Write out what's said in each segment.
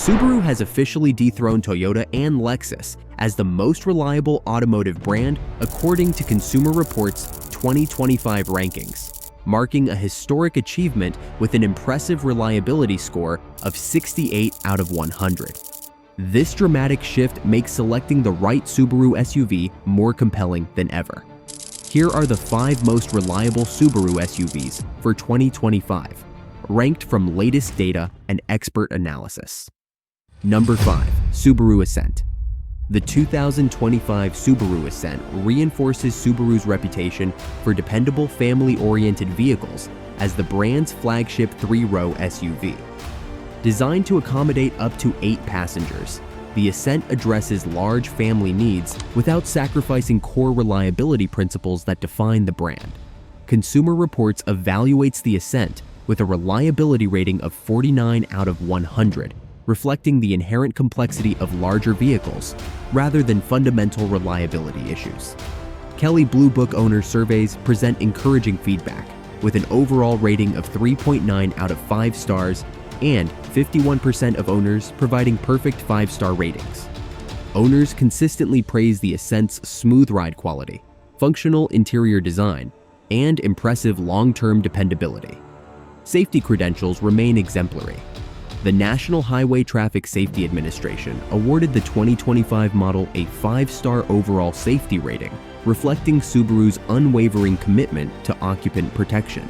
Subaru has officially dethroned Toyota and Lexus as the most reliable automotive brand according to Consumer Reports' 2025 rankings, marking a historic achievement with an impressive reliability score of 68 out of 100. This dramatic shift makes selecting the right Subaru SUV more compelling than ever. Here are the 5 most reliable Subaru SUVs for 2025, ranked from latest data and expert analysis. Number 5. Subaru Ascent. The 2025 Subaru Ascent reinforces Subaru's reputation for dependable family-oriented vehicles as the brand's flagship 3-row SUV. Designed to accommodate up to 8 passengers, the Ascent addresses large family needs without sacrificing core reliability principles that define the brand. Consumer Reports evaluates the Ascent with a reliability rating of 49 out of 100, reflecting the inherent complexity of larger vehicles rather than fundamental reliability issues. Kelley Blue Book owner surveys present encouraging feedback, with an overall rating of 3.9 out of 5 stars and 51% of owners providing perfect 5-star ratings. Owners consistently praise the Ascent's smooth ride quality, functional interior design, and impressive long-term dependability. Safety credentials remain exemplary. The National Highway Traffic Safety Administration awarded the 2025 model a 5-star overall safety rating, reflecting Subaru's unwavering commitment to occupant protection.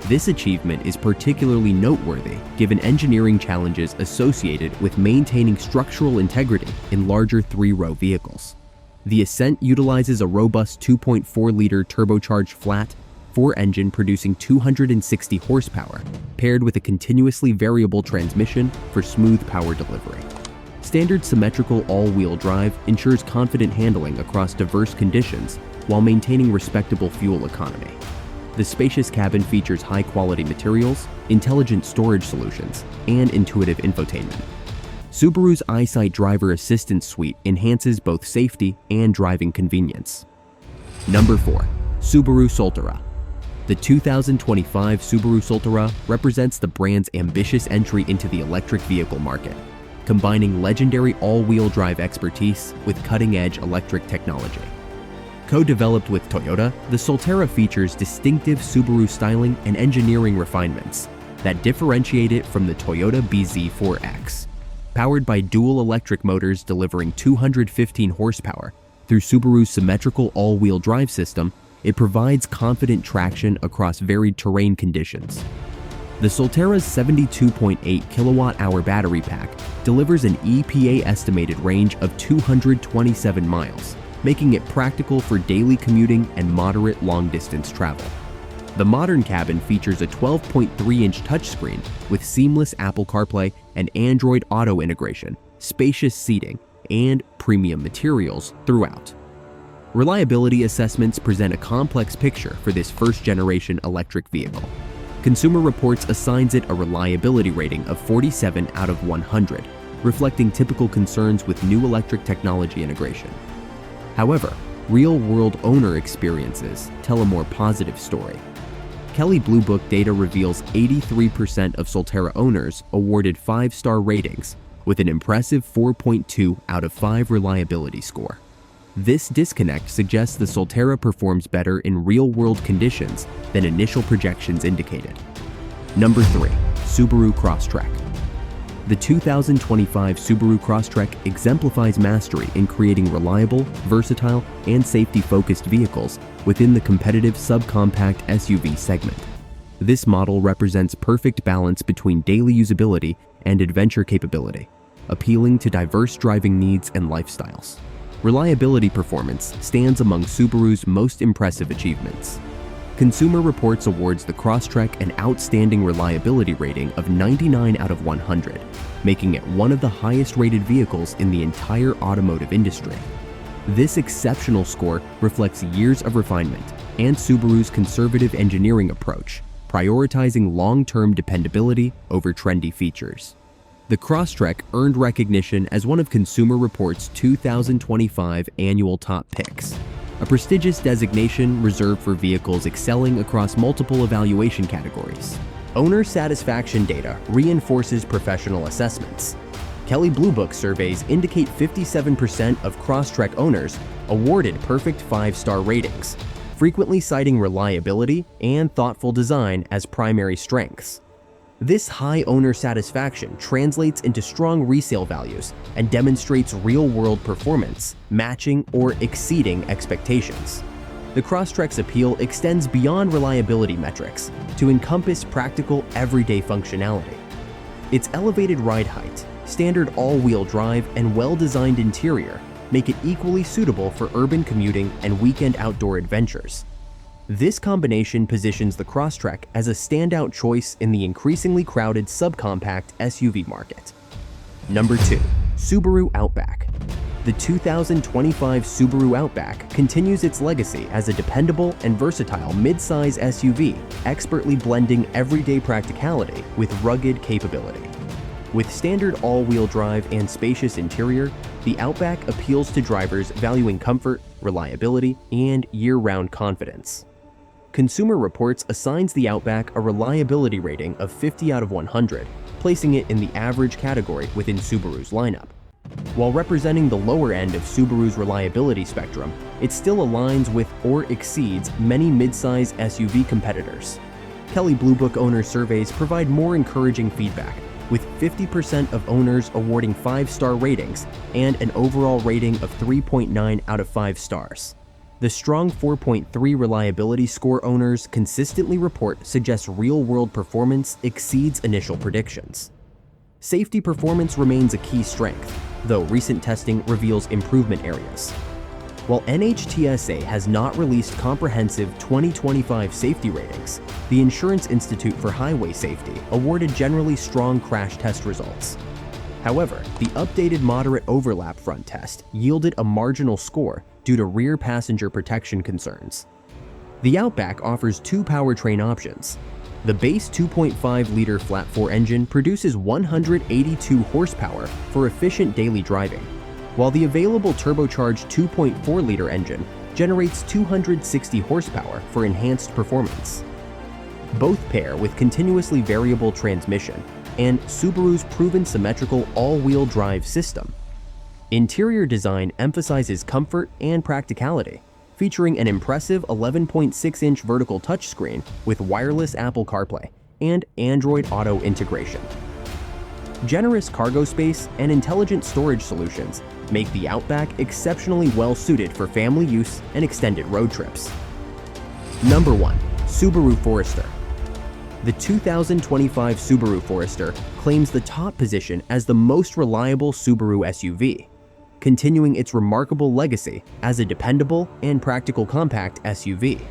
This achievement is particularly noteworthy given engineering challenges associated with maintaining structural integrity in larger 3-row vehicles. The Ascent utilizes a robust 2.4-liter turbocharged flat 4 engine producing 260 horsepower, paired with a continuously variable transmission for smooth power delivery. Standard symmetrical all-wheel drive ensures confident handling across diverse conditions while maintaining respectable fuel economy. The spacious cabin features high-quality materials, intelligent storage solutions, and intuitive infotainment. Subaru's EyeSight driver assistance suite enhances both safety and driving convenience. Number 4. Subaru Sulttera. The 2025 Subaru Sulttera represents the brand's ambitious entry into the electric vehicle market, combining legendary all-wheel drive expertise with cutting-edge electric technology. Co-developed with Toyota, the Sulttera features distinctive Subaru styling and engineering refinements that differentiate it from the Toyota BZ4X. Powered by dual electric motors delivering 215 horsepower through Subaru's symmetrical all-wheel drive system, it provides confident traction across varied terrain conditions. The Sulttera's 72.8 kilowatt-hour battery pack delivers an EPA-estimated range of 227 miles, making it practical for daily commuting and moderate long-distance travel. The modern cabin features a 12.3-inch touchscreen with seamless Apple CarPlay and Android Auto integration, spacious seating, and premium materials throughout. Reliability assessments present a complex picture for this first-generation electric vehicle. Consumer Reports assigns it a reliability rating of 47 out of 100, reflecting typical concerns with new electric technology integration. However, real-world owner experiences tell a more positive story. Kelley Blue Book data reveals 83% of Sulttera owners awarded 5-star ratings, with an impressive 4.2 out of 5 reliability score. This disconnect suggests the Sulttera performs better in real-world conditions than initial projections indicated. Number 3. Subaru Crosstrek. The 2025 Subaru Crosstrek exemplifies mastery in creating reliable, versatile, and safety-focused vehicles within the competitive subcompact SUV segment. This model represents perfect balance between daily usability and adventure capability, appealing to diverse driving needs and lifestyles. Reliability performance stands among Subaru's most impressive achievements. Consumer Reports awards the Crosstrek an outstanding reliability rating of 99 out of 100, making it one of the highest-rated vehicles in the entire automotive industry. This exceptional score reflects years of refinement and Subaru's conservative engineering approach, prioritizing long-term dependability over trendy features. The Crosstrek earned recognition as one of Consumer Reports' 2025 annual top picks, a prestigious designation reserved for vehicles excelling across multiple evaluation categories. Owner satisfaction data reinforces professional assessments. Kelley Blue Book surveys indicate 57% of Crosstrek owners awarded perfect 5-star ratings, frequently citing reliability and thoughtful design as primary strengths. This high owner satisfaction translates into strong resale values and demonstrates real-world performance, matching or exceeding expectations. The Crosstrek's appeal extends beyond reliability metrics to encompass practical, everyday functionality. Its elevated ride height, standard all-wheel drive, and well-designed interior make it equally suitable for urban commuting and weekend outdoor adventures. This combination positions the Crosstrek as a standout choice in the increasingly crowded subcompact SUV market. Number 2. Subaru Outback. The 2025 Subaru Outback continues its legacy as a dependable and versatile mid-size SUV, expertly blending everyday practicality with rugged capability. With standard all-wheel drive and spacious interior, the Outback appeals to drivers valuing comfort, reliability, and year-round confidence. Consumer Reports assigns the Outback a reliability rating of 50 out of 100, placing it in the average category within Subaru's lineup. While representing the lower end of Subaru's reliability spectrum, it still aligns with or exceeds many mid-size SUV competitors. Kelley Blue Book owner surveys provide more encouraging feedback, with 50% of owners awarding 5-star ratings and an overall rating of 3.9 out of 5 stars. The strong 4.3 reliability score owners consistently report suggests real-world performance exceeds initial predictions. Safety performance remains a key strength, though recent testing reveals improvement areas. While NHTSA has not released comprehensive 2025 safety ratings, the Insurance Institute for Highway Safety awarded generally strong crash test results. However, the updated moderate overlap front test yielded a marginal score due to rear passenger protection concerns. The Outback offers 2 powertrain options. The base 2.5-liter flat-4 engine produces 182 horsepower for efficient daily driving, while the available turbocharged 2.4-liter engine generates 260 horsepower for enhanced performance. Both pair with continuously variable transmission and Subaru's proven symmetrical all-wheel drive system. Interior design emphasizes comfort and practicality, featuring an impressive 11.6-inch vertical touchscreen with wireless Apple CarPlay and Android Auto integration. Generous cargo space and intelligent storage solutions make the Outback exceptionally well-suited for family use and extended road trips. Number 1. Subaru Forester. The 2025 Subaru Forester claims the top position as the most reliable Subaru SUV, continuing its remarkable legacy as a dependable and practical compact SUV.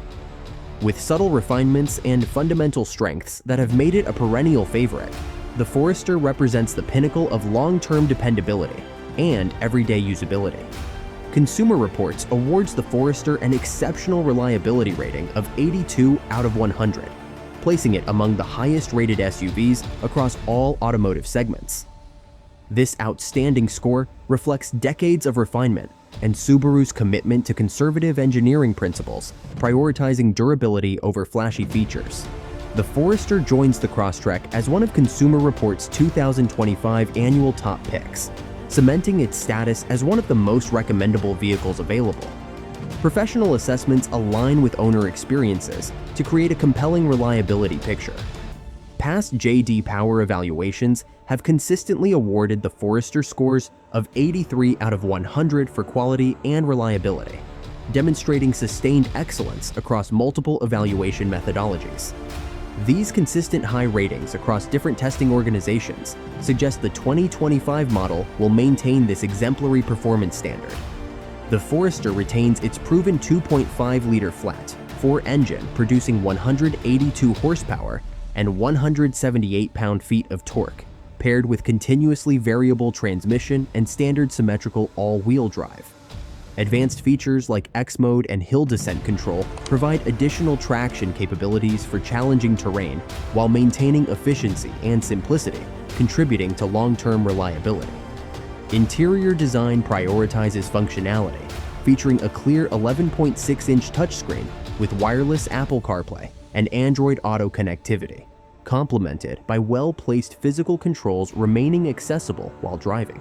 With subtle refinements and fundamental strengths that have made it a perennial favorite, the Forester represents the pinnacle of long-term dependability and everyday usability. Consumer Reports awards the Forester an exceptional reliability rating of 82 out of 100, placing it among the highest-rated SUVs across all automotive segments. This outstanding score reflects decades of refinement and Subaru's commitment to conservative engineering principles, prioritizing durability over flashy features. The Forester joins the Crosstrek as one of Consumer Reports' 2025 annual top picks, cementing its status as one of the most recommendable vehicles available. Professional assessments align with owner experiences to create a compelling reliability picture. Past J.D. Power evaluations have consistently awarded the Forester scores of 83 out of 100 for quality and reliability, demonstrating sustained excellence across multiple evaluation methodologies. These consistent high ratings across different testing organizations suggest the 2025 model will maintain this exemplary performance standard. The Forester retains its proven 2.5-liter flat-4 engine, producing 182 horsepower and 178 pound-feet of torque, paired with continuously variable transmission and standard symmetrical all-wheel drive. Advanced features like X-Mode and hill descent control provide additional traction capabilities for challenging terrain while maintaining efficiency and simplicity, contributing to long-term reliability. Interior design prioritizes functionality, featuring a clear 11.6-inch touchscreen with wireless Apple CarPlay and Android Auto connectivity. complemented by well-placed physical controls remaining accessible while driving.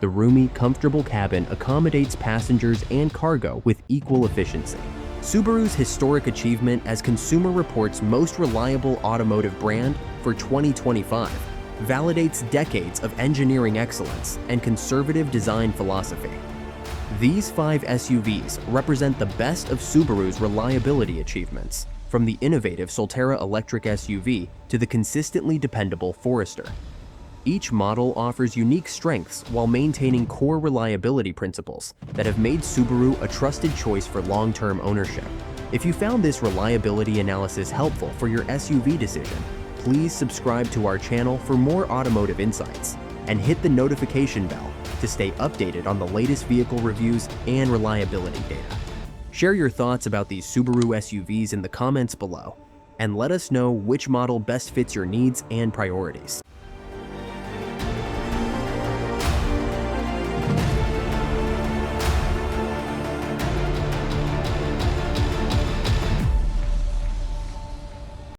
The roomy, comfortable cabin accommodates passengers and cargo with equal efficiency. Subaru's historic achievement as Consumer Reports' most reliable automotive brand for 2025 validates decades of engineering excellence and conservative design philosophy. These 5 SUVs represent the best of Subaru's reliability achievements, from the innovative Sulttera electric SUV to the consistently dependable Forester. Each model offers unique strengths while maintaining core reliability principles that have made Subaru a trusted choice for long-term ownership. If you found this reliability analysis helpful for your SUV decision, please subscribe to our channel for more automotive insights and hit the notification bell to stay updated on the latest vehicle reviews and reliability data. Share your thoughts about these Subaru SUVs in the comments below, and let us know which model best fits your needs and priorities.